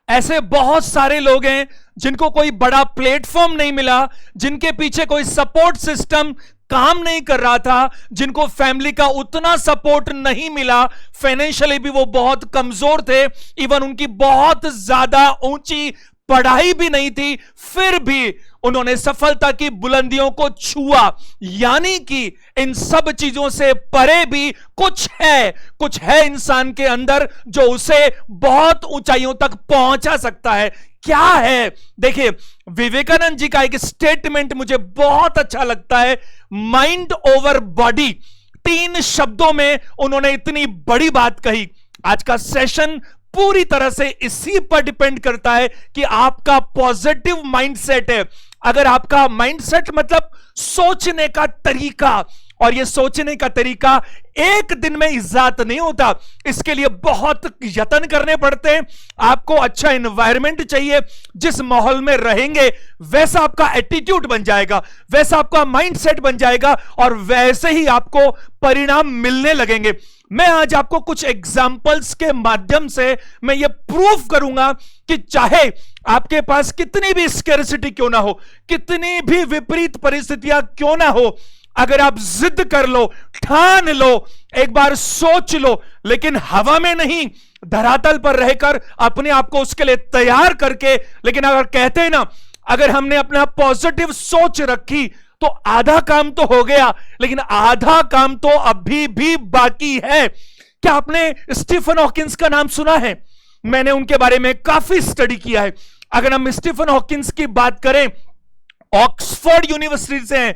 ऐसे बहुत सारे लोग हैं जिनको कोई बड़ा प्लेटफॉर्म नहीं मिला, जिनके पीछे कोई सपोर्ट सिस्टम काम नहीं कर रहा था, जिनको फैमिली का उतना सपोर्ट नहीं मिला, फाइनेंशियली भी वो बहुत कमजोर थे, इवन उनकी बहुत ज्यादा ऊंची पढ़ाई भी नहीं थी, फिर भी उन्होंने सफलता की बुलंदियों को छुआ। यानी कि इन सब चीजों से परे भी कुछ है इंसान के अंदर जो उसे बहुत ऊंचाइयों तक पहुंचा सकता है। क्या है? देखिए, विवेकानंद जी का एक स्टेटमेंट मुझे बहुत अच्छा लगता है, माइंड ओवर बॉडी। 3 शब्दों में उन्होंने इतनी बड़ी बात कही। आज का सेशन पूरी तरह से इसी पर डिपेंड करता है कि आपका पॉजिटिव माइंडसेट है। अगर आपका माइंडसेट मतलब सोचने का तरीका, और ये सोचने का तरीका एक दिन में इजाद नहीं होता, इसके लिए बहुत यत्न करने पड़ते हैं। आपको अच्छा एनवायरनमेंट चाहिए, जिस माहौल में रहेंगे वैसा आपका एटीट्यूड बन जाएगा, वैसा आपका माइंडसेट बन जाएगा, और वैसे ही आपको परिणाम मिलने लगेंगे। मैं आज आपको कुछ एग्जाम्पल्स के माध्यम से मैं ये प्रूफ करूंगा कि चाहे आपके पास कितनी भी स्कैर्सिटी क्यों ना हो, कितनी भी विपरीत परिस्थितियां क्यों ना हो, अगर आप जिद कर लो, ठान लो, एक बार सोच लो, लेकिन हवा में नहीं, धरातल पर रहकर अपने आप को उसके लिए तैयार करके, लेकिन अगर कहते हैं ना, अगर हमने अपना पॉजिटिव सोच रखी तो आधा काम तो हो गया, लेकिन आधा काम तो अभी भी बाकी है। क्या आपने स्टीफन हॉकिंस का नाम सुना है? मैंने उनके बारे में काफी स्टडी किया है। अगर हम स्टीफन हॉकिंस की बात करें, ऑक्सफोर्ड यूनिवर्सिटी से हैं,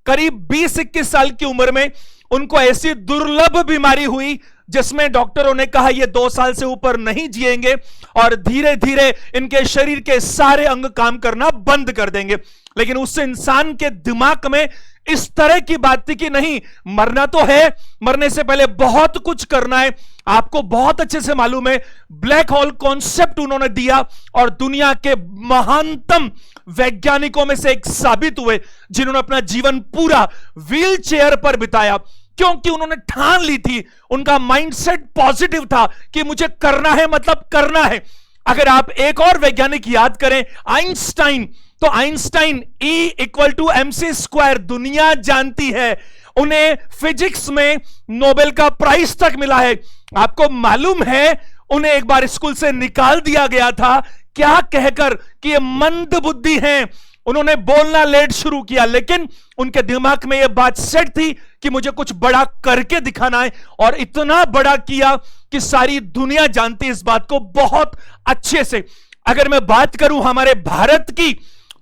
करीब 20-21 साल की उम्र में उनको ऐसी दुर्लभ बीमारी हुई जिसमें डॉक्टरों ने कहा ये 2 साल से ऊपर नहीं जिएंगे, और धीरे धीरे इनके शरीर के सारे अंग काम करना बंद कर देंगे। लेकिन उस इंसान के दिमाग में इस तरह की बात थी कि नहीं, मरना तो है, मरने से पहले बहुत कुछ करना है। आपको बहुत अच्छे से मालूम है, ब्लैक होल कॉन्सेप्ट उन्होंने दिया और दुनिया के महानतम वैज्ञानिकों में से एक साबित हुए, जिन्होंने अपना जीवन पूरा व्हील चेयर पर बिताया, क्योंकि उन्होंने ठान ली थी, उनका माइंडसेट पॉजिटिव था कि मुझे करना है, मतलब करना है। अगर आप एक और वैज्ञानिक याद करें, आइंस्टाइन, तो आइंस्टाइन E=mc², दुनिया जानती है, उन्हें फिजिक्स में नोबेल का प्राइज तक मिला है। आपको मालूम है, उन्हें एक बार स्कूल से निकाल दिया गया था, क्या कहकर कि ये मंद बुद्धि हैं। उन्होंने बोलना लेट शुरू किया, लेकिन उनके दिमाग में यह बात सेट थी कि मुझे कुछ बड़ा करके दिखाना है, और इतना बड़ा किया कि सारी दुनिया जानती है इस बात को बहुत अच्छे से। अगर मैं बात करूं हमारे भारत की,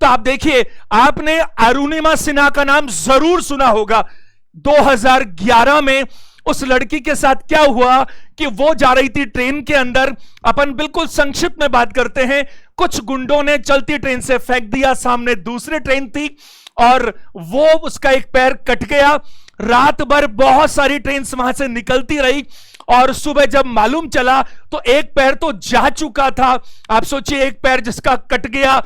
तो आप देखिए, आपने अरुणिमा सिन्हा का नाम जरूर सुना होगा। 2011 में उस लड़की के साथ क्या हुआ कि वो जा रही थी ट्रेन के अंदर, अपन बिल्कुल संक्षिप्त में बात करते हैं, कुछ गुंडों ने चलती ट्रेन से फेंक दिया, सामने दूसरी ट्रेन थी और वो उसका एक पैर कट गया। रात भर बहुत सारी ट्रेन वहां से निकलती रही, और सुबह जब मालूम चला तो एक पैर तो जा चुका था। आप सोचिए, एक पैर जिसका कट गया,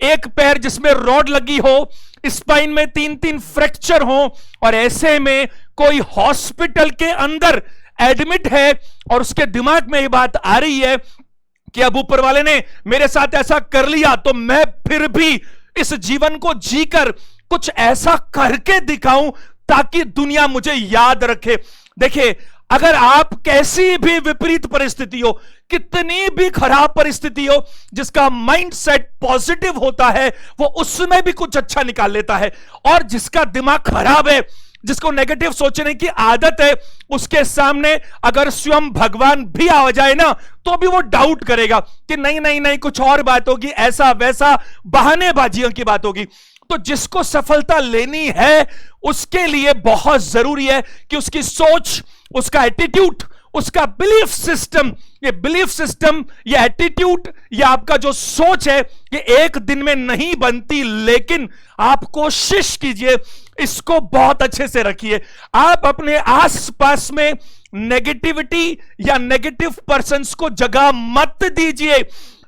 एक पैर जिसमें रॉड लगी हो, स्पाइन में 3-3 फ्रैक्चर हो, और ऐसे में कोई हॉस्पिटल के अंदर एडमिट है, और उसके दिमाग में ये बात आ रही है कि अब ऊपर वाले ने मेरे साथ ऐसा कर लिया, तो मैं फिर भी इस जीवन को जीकर कुछ ऐसा करके दिखाऊं ताकि दुनिया मुझे याद रखे। देखिए, अगर आप कैसी भी विपरीत परिस्थिति हो, कितनी भी खराब परिस्थिति हो, जिसका माइंडसेट पॉजिटिव होता है वो उसमें भी कुछ अच्छा निकाल लेता है। और जिसका दिमाग खराब है, जिसको नेगेटिव सोचने की आदत है, उसके सामने अगर स्वयं भगवान भी आ जाए ना, तो भी वो डाउट करेगा कि नहीं नहीं नहीं, कुछ और बात होगी, ऐसा वैसा बहानेबाजियों की बात होगी। तो जिसको सफलता लेनी है, उसके लिए बहुत जरूरी है कि उसकी सोच, उसका एटीट्यूड, उसका बिलीफ सिस्टम, ये बिलीफ सिस्टम, ये एटीट्यूड, ये आपका जो सोच है, ये एक दिन में नहीं बनती, लेकिन आप कोशिश कीजिए, इसको बहुत अच्छे से रखिए। आप अपने आसपास में नेगेटिविटी या नेगेटिव पर्संस को जगह मत दीजिए।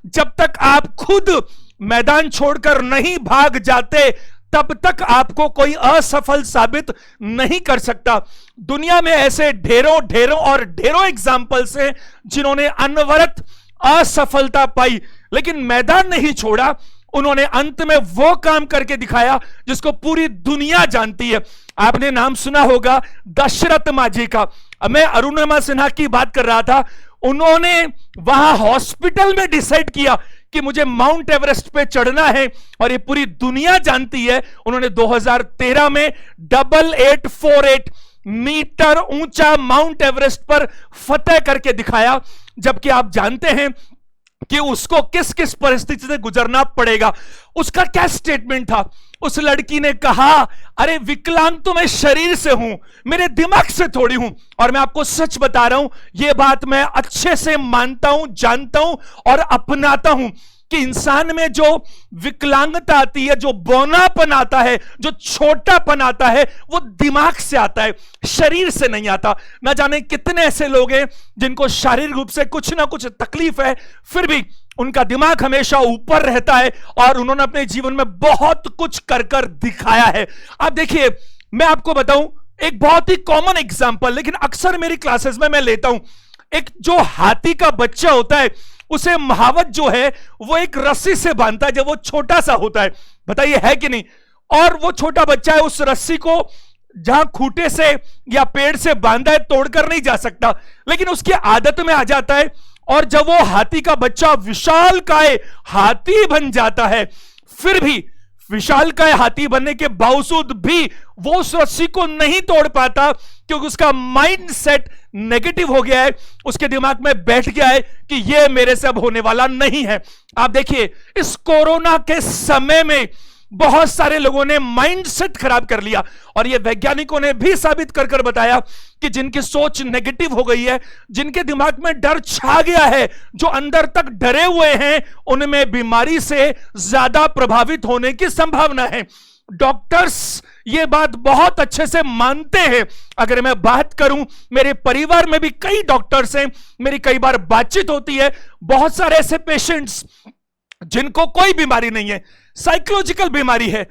जब तक आप खुद मैदान छोड़कर नहीं भाग जाते, तब तक आपको कोई असफल साबित नहीं कर सकता। दुनिया में ऐसे ढेरों ढेरों और ढेरों एग्जाम्पल्स हैं जिन्होंने अनवरत असफलता पाई, लेकिन मैदान नहीं छोड़ा। उन्होंने अंत में वो काम करके दिखाया जिसको पूरी दुनिया जानती है। आपने नाम सुना होगा दशरथ माझी का। मैं अरुणिमा सिन्हा की बात कर रहा था। उन्होंने वहां हॉस्पिटल में डिसाइड किया कि मुझे माउंट एवरेस्ट पे चढ़ना है, और ये पूरी दुनिया जानती है। उन्होंने 2013 में 8848 मीटर ऊंचा माउंट एवरेस्ट पर फतेह करके दिखाया, जबकि आप जानते हैं कि उसको किस किस परिस्थिति से गुजरना पड़ेगा। उसका क्या स्टेटमेंट था? उस लड़की ने कहा, अरे विकलांग तो मैं शरीर से हूं, मेरे दिमाग से थोड़ी हूं। और मैं आपको सच बता रहा हूं, यह बात मैं अच्छे से मानता हूं, जानता हूं और अपनाता हूं कि इंसान में जो विकलांगता आती है, जो बौनापन आता है, जो छोटापन आता है, वो दिमाग से आता है, शरीर से नहीं आता। ना जाने कितने ऐसे लोग हैं जिनको शारीरिक रूप से कुछ ना कुछ तकलीफ है, फिर भी उनका दिमाग हमेशा ऊपर रहता है, और उन्होंने अपने जीवन में बहुत कुछ कर कर दिखाया है। आप देखिए, मैं आपको बताऊं एक बहुत ही कॉमन एग्जांपल, लेकिन अक्सर मेरी क्लासेस में मैं लेता हूं। एक जो हाथी का बच्चा होता है, उसे महावत जो है वो एक रस्सी से बांधता है जब वो छोटा सा होता है। बताइए है कि नहीं? और वो छोटा बच्चा है, उस रस्सी को जहां खूंटे से या पेड़ से बांधा है तोड़कर नहीं जा सकता, लेकिन उसकी आदत में आ जाता है। और जब वो हाथी का बच्चा विशालकाय हाथी बन जाता है, फिर भी विशालकाय हाथी बनने के बावजूद भी वो उस रस्सी को नहीं तोड़ पाता, क्योंकि उसका माइंड सेट नेगेटिव हो गया है। उसके दिमाग में बैठ गया है कि ये मेरे से अब होने वाला नहीं है। आप देखिए, इस कोरोना के समय में बहुत सारे लोगों ने माइंड सेट खराब कर लिया, और ये वैज्ञानिकों ने भी साबित कर कर बताया कि जिनकी सोच नेगेटिव हो गई है, जिनके दिमाग में डर छा गया है, जो अंदर तक डरे हुए हैं, उनमें बीमारी से ज्यादा प्रभावित होने की संभावना है। डॉक्टर्स ये बात बहुत अच्छे से मानते हैं। अगर मैं बात करूं, मेरे परिवार में भी कई डॉक्टर्स हैं, मेरी कई बार बातचीत होती है। बहुत सारे ऐसे पेशेंट्स जिनको कोई बीमारी नहीं है, साइकोलॉजिकल बीमारी है,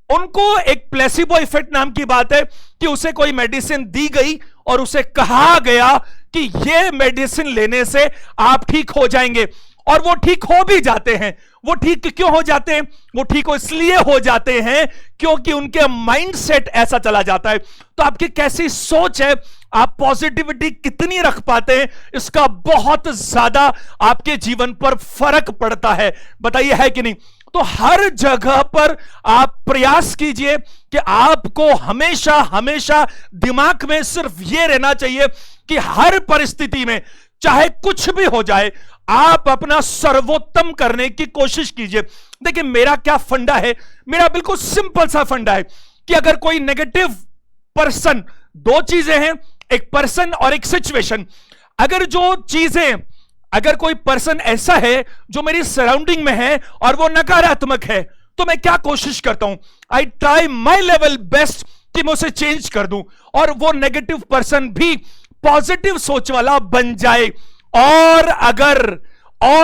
उनको एक प्लेसिबो इफेक्ट नाम की बात है कि उसे कोई मेडिसिन दी गई और उसे कहा गया कि यह मेडिसिन लेने से आप ठीक हो जाएंगे, और वो ठीक हो भी जाते हैं। वो ठीक क्यों हो जाते हैं? वो ठीक हो इसलिए हो जाते हैं क्योंकि उनके माइंड सेट ऐसा चला जाता है। तो आपकी कैसी सोच है, आप पॉजिटिविटी कितनी रख पाते हैं, इसका बहुत ज्यादा आपके जीवन पर फर्क पड़ता है। बताइए है कि नहीं? तो हर जगह पर आप प्रयास कीजिए कि आपको हमेशा हमेशा दिमाग में सिर्फ यह रहना चाहिए कि हर परिस्थिति में चाहे कुछ भी हो जाए, आप अपना सर्वोत्तम करने की कोशिश कीजिए। देखिए, मेरा क्या फंडा है, मेरा बिल्कुल सिंपल सा फंडा है कि अगर कोई नेगेटिव पर्सन, दो चीजें हैं, एक पर्सन और एक सिचुएशन। अगर कोई पर्सन ऐसा है जो मेरी सराउंडिंग में है और वो नकारात्मक है, तो मैं क्या कोशिश करता हूं, I try my level best कि मैं उसे चेंज कर दूं, और वो नेगेटिव पर्सन भी पॉजिटिव सोच वाला बन जाए। और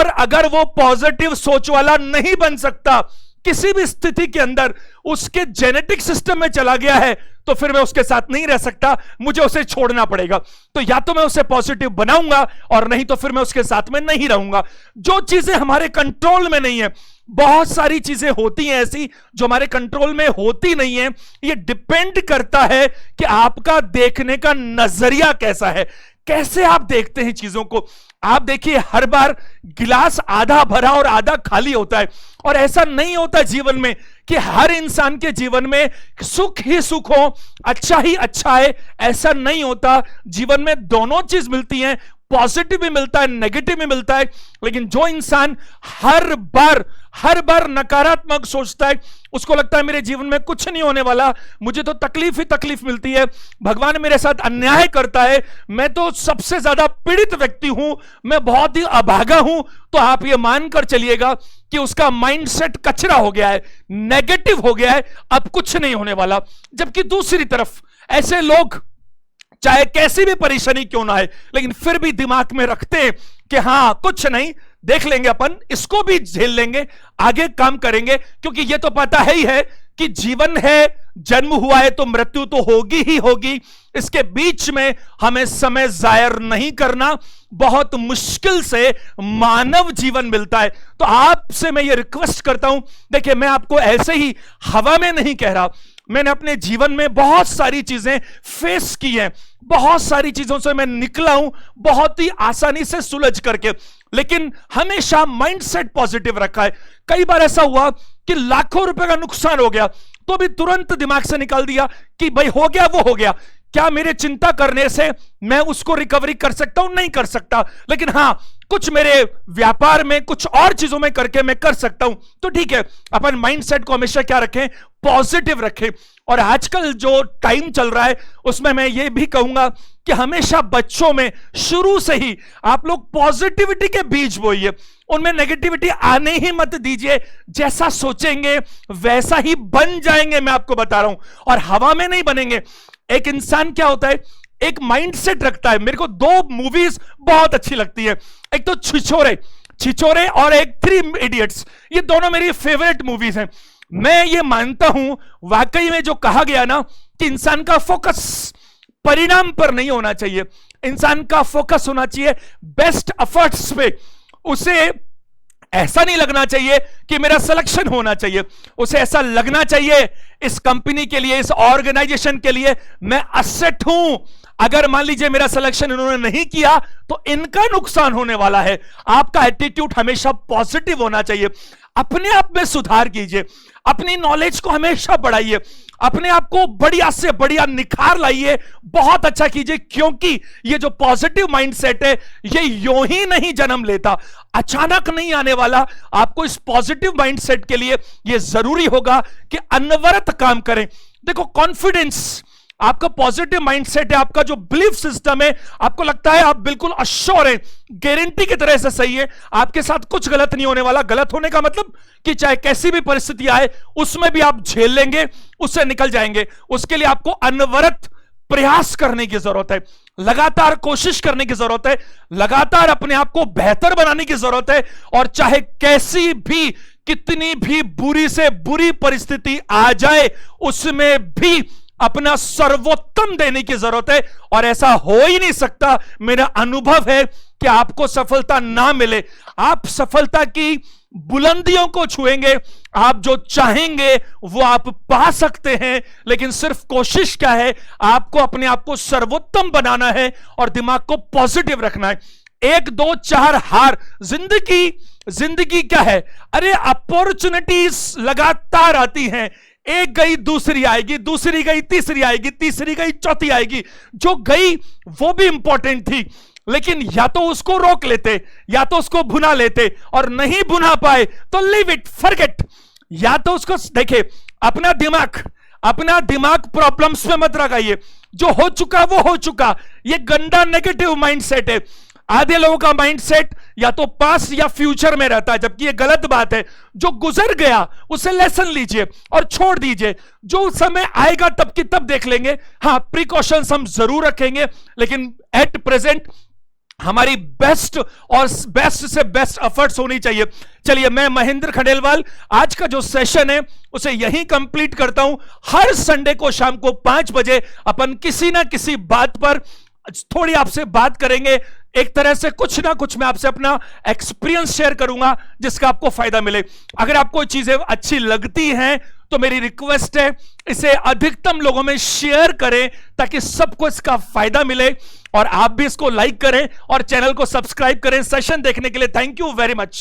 अगर वो पॉजिटिव सोच वाला नहीं बन सकता, किसी भी स्थिति के अंदर उसके जेनेटिक सिस्टम में चला गया है, तो फिर मैं उसके साथ नहीं रह सकता, मुझे उसे छोड़ना पड़ेगा। तो या तो मैं उसे पॉजिटिव बनाऊंगा, और नहीं तो फिर मैं उसके साथ में नहीं रहूंगा। जो चीजें हमारे कंट्रोल में नहीं है, बहुत सारी चीजें होती हैं ऐसी जो हमारे कंट्रोल में होती नहीं है। ये डिपेंड करता है कि आपका देखने का नजरिया कैसा है, कैसे आप देखते हैं चीजों को। आप देखिए, हर बार गिलास आधा भरा और आधा खाली होता है, और ऐसा नहीं होता जीवन में कि हर इंसान के जीवन में सुख ही सुख हो, अच्छा ही अच्छा है, ऐसा नहीं होता। जीवन में दोनों चीज मिलती हैं, पॉजिटिव भी मिलता है, नेगेटिव भी मिलता है। लेकिन जो इंसान हर बार नकारात्मक सोचता है, उसको लगता है मेरे जीवन में कुछ नहीं होने वाला, मुझे तो तकलीफ ही तकलीफ मिलती है, भगवान मेरे साथ अन्याय करता है, मैं तो सबसे ज्यादा पीड़ित व्यक्ति हूं, मैं बहुत ही अभागा हूं, तो आप ये मानकर चलिएगा कि उसका माइंडसेट कचरा हो गया है, नेगेटिव हो गया है, अब कुछ नहीं होने वाला। जबकि दूसरी तरफ ऐसे लोग चाहे कैसी भी परेशानी क्यों ना है, लेकिन फिर भी दिमाग में रखते हैं कि हां कुछ नहीं, देख लेंगे अपन, इसको भी झेल लेंगे, आगे काम करेंगे, क्योंकि ये तो पता ही है कि जीवन है, जन्म हुआ है तो मृत्यु तो होगी ही होगी। इसके बीच में हमें समय जायर नहीं करना, बहुत मुश्किल से मानव जीवन मिलता है। तो आपसे मैं ये रिक्वेस्ट करता हूं, देखिए मैं आपको ऐसे ही हवा में नहीं कह रहा, मैंने अपने जीवन में बहुत सारी चीजें फेस की हैं, बहुत सारी चीजों से मैं निकला हूं बहुत ही आसानी से सुलझ करके, लेकिन हमेशा माइंडसेट पॉजिटिव रखा है। कई बार ऐसा हुआ कि लाखों रुपए का नुकसान हो गया तो भी तुरंत दिमाग से निकाल दिया कि भाई हो गया वो हो गया, क्या मेरे चिंता करने से मैं उसको रिकवरी कर सकता हूं? नहीं कर सकता, लेकिन हां कुछ मेरे व्यापार में कुछ और चीजों में करके मैं कर सकता हूं। तो ठीक है, अपन माइंडसेट को हमेशा क्या रखें? पॉजिटिव रखें। और आजकल जो टाइम चल रहा है उसमें मैं ये भी कहूंगा कि हमेशा बच्चों में शुरू से ही आप लोग पॉजिटिविटी के बीज बोइए, उनमें नेगेटिविटी आने ही मत दीजिए। जैसा सोचेंगे वैसा ही बन जाएंगे, मैं आपको बता रहा हूं, और हवा में नहीं बनेंगे। एक इंसान क्या होता है, एक माइंडसेट रखता है। मेरे को दो मूवीज बहुत अच्छी लगती है, एक तो छिछोरे और एक थ्री इडियट्स। ये दोनों मेरी फेवरेट मूवीज हैं। मैं ये मानता हूं वाकई में जो कहा गया ना कि इंसान का फोकस परिणाम पर नहीं होना चाहिए, इंसान का फोकस होना चाहिए बेस्ट एफर्ट्स पे। उसे ऐसा नहीं लगना चाहिए कि मेरा सिलेक्शन होना चाहिए, उसे ऐसा लगना चाहिए इस कंपनी के लिए, इस ऑर्गेनाइजेशन के लिए मैं असेट हूं। अगर मान लीजिए मेरा सिलेक्शन इन्होंने नहीं किया तो इनका नुकसान होने वाला है। आपका एटीट्यूड हमेशा पॉजिटिव होना चाहिए। अपने आप में सुधार कीजिए, अपनी नॉलेज को हमेशा बढ़ाइए, अपने आप को बढ़िया से बढ़िया निखार लाइए, बहुत अच्छा कीजिए, क्योंकि ये जो पॉजिटिव माइंडसेट है ये यूं ही नहीं जन्म लेता, अचानक नहीं आने वाला। आपको इस पॉजिटिव माइंडसेट के लिए ये जरूरी होगा कि अनवरत काम करें। देखो कॉन्फिडेंस आपका पॉजिटिव माइंडसेट है, आपका जो बिलीफ सिस्टम है, आपको लगता है आप बिल्कुल अश्योर है, गारंटी की तरह से सही है, आपके साथ कुछ गलत नहीं होने वाला। गलत होने का मतलब कि चाहे कैसी भी परिस्थिति आए उसमें भी आप झेल लेंगे, उससे निकल जाएंगे। उसके लिए आपको अनवरत प्रयास करने की जरूरत है, लगातार कोशिश करने की जरूरत है, लगातार अपने आप को बेहतर बनाने की जरूरत है। और चाहे कैसी भी कितनी भी बुरी से बुरी परिस्थिति आ जाए उसमें भी अपना सर्वोत्तम देने की जरूरत है। और ऐसा हो ही नहीं सकता, मेरा अनुभव है कि आपको सफलता ना मिले। आप सफलता की बुलंदियों को छुएंगे, आप जो चाहेंगे वो आप पा सकते हैं, लेकिन सिर्फ कोशिश क्या है, आपको अपने आप को सर्वोत्तम बनाना है और दिमाग को पॉजिटिव रखना है। 1 2 4 हार, जिंदगी क्या है? अरे अपॉर्चुनिटीज लगातार आती हैं, एक गई दूसरी आएगी, दूसरी गई तीसरी आएगी, तीसरी गई चौथी आएगी। जो गई वो भी इंपॉर्टेंट थी, लेकिन या तो उसको रोक लेते या तो उसको भुना लेते, और नहीं भुना पाए तो लीव इट, फॉरगेट। या तो उसको देखिए, अपना दिमाग प्रॉब्लम्स में मत लगाइए, जो हो चुका वो हो चुका। ये गंदा नेगेटिव माइंडसेट है। आधे लोगों का माइंडसेट या तो पास्ट या फ्यूचर में रहता है, जबकि ये गलत बात है। जो गुजर गया उसे लेसन लीजिए और छोड़ दीजिए, जो समय आएगा तब की तब देख लेंगे। हां, प्रिकॉशंस हम जरूर रखेंगे, लेकिन एट प्रेजेंट हमारी बेस्ट और बेस्ट से बेस्ट एफर्ट्स होनी चाहिए। चलिए, मैं महेंद्र खंडेलवाल आज का जो सेशन है उसे यहीं कंप्लीट करता हूं। हर संडे को शाम को 5 बजे अपन किसी ना किसी बात पर थोड़ी आपसे बात करेंगे। एक तरह से कुछ ना कुछ मैं आपसे अपना एक्सपीरियंस शेयर करूंगा जिसका आपको फायदा मिले। अगर आपको चीजें अच्छी लगती हैं तो मेरी रिक्वेस्ट है, इसे अधिकतम लोगों में शेयर करें ताकि सबको इसका फायदा मिले, और आप भी इसको लाइक करें और चैनल को सब्सक्राइब करें। सेशन देखने के लिए थैंक यू वेरी मच।